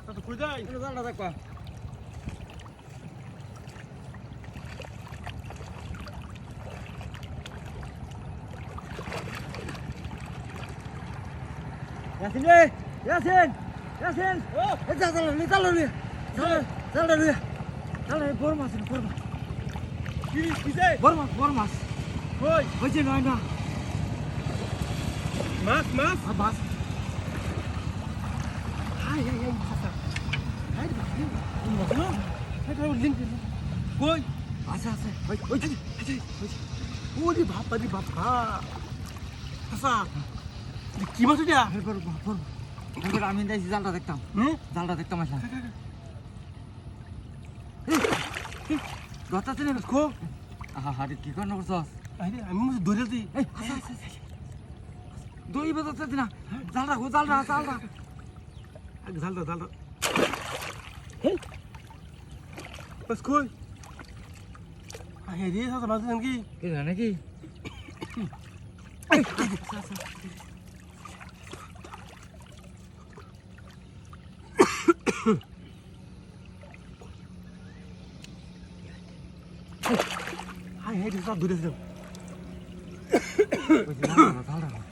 তো কই যাই জালটা দেখবা Yasin রে Yasin Yasin চাল বড় মাছ কি কিছে বড় মাছ কই হইছে নয় না মাছ মাছ হাই চাচা হাই এটা লিংক কই আছে হইছে ওরে বাপ রে বাপ আচ্ছা কি মাছ এটা বড় আমি দেখছি জালটা দেখতাম আসলাম গতাতে নেবে কো হাড়ি কি করন করছস আরে আমি মুঝে ধরে দি দই বাজাতে না জালটা ঝালটা বাস কই আরে রে সাথে মাছ নাকি কি নাকি আরে রে সাথে ধরে দিলাম জালটা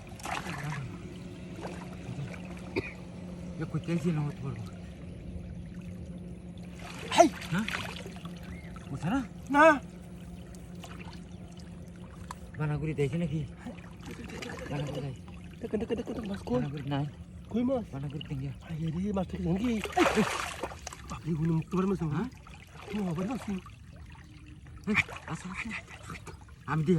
কইতেছি না হতে পারবো হাই হ্যাঁ বুঝা না না বানাগুড়ি দেখছি নাকি দেখেন মাছ কই বানাগুড়ি নাই কই মাছ বানাগুড়ি টিঙ্গা আরে রে মাছ থেকে নাকি বাপরে গুলো মুক্ত করে মাছ হ্যাঁ কি হবে না কি আচ্ছা আমি দিই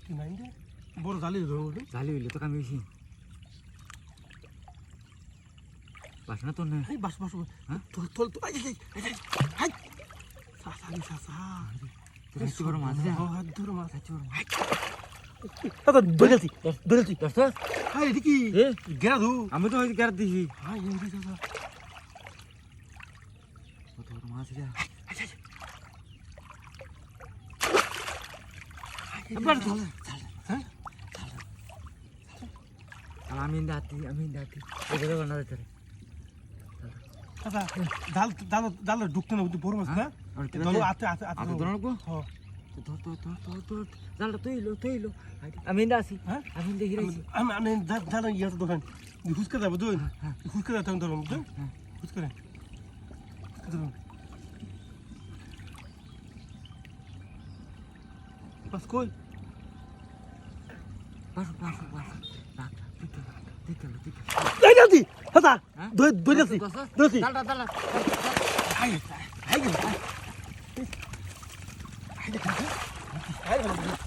কি নাই রে বড় জালি ধরো জালি হইলে তো কামি হয়েছি বাস না তোর না এই বাস হ্যাঁ তোল তো আই হাই সাসা তোর একটু বড় মাছ যা হাত ধরো মাছ একটু বড় মাছ দাদা ধরেছি দোস্ত হাই এটা কি এ গেরা ধু আমি তো হয়তো গ্যার দিছি হাই এই রে দাদা কত বড় মাছ যা এবার চল হ্যাঁ আমি দাঁতি এগুলো বানা দিতে দাদা ডাল ঢুকতে না বড় মাছ না দল আতে ধর হ্যাঁ ধর জালটা তুইলো আমি আছি হ্যাঁ আমি দেখি রাখছি আমি ডাল ইয়া তো দোকান হুসকে যাবো তুই হুসকে যাতে আমি ধরলাম তুই হ্যাঁ হুসকে রে বাস কই বাস এই যাচ্ছি দাদা হ্যাঁ দই যাচ্ছি দই দাঁড়া হাই হাই হাই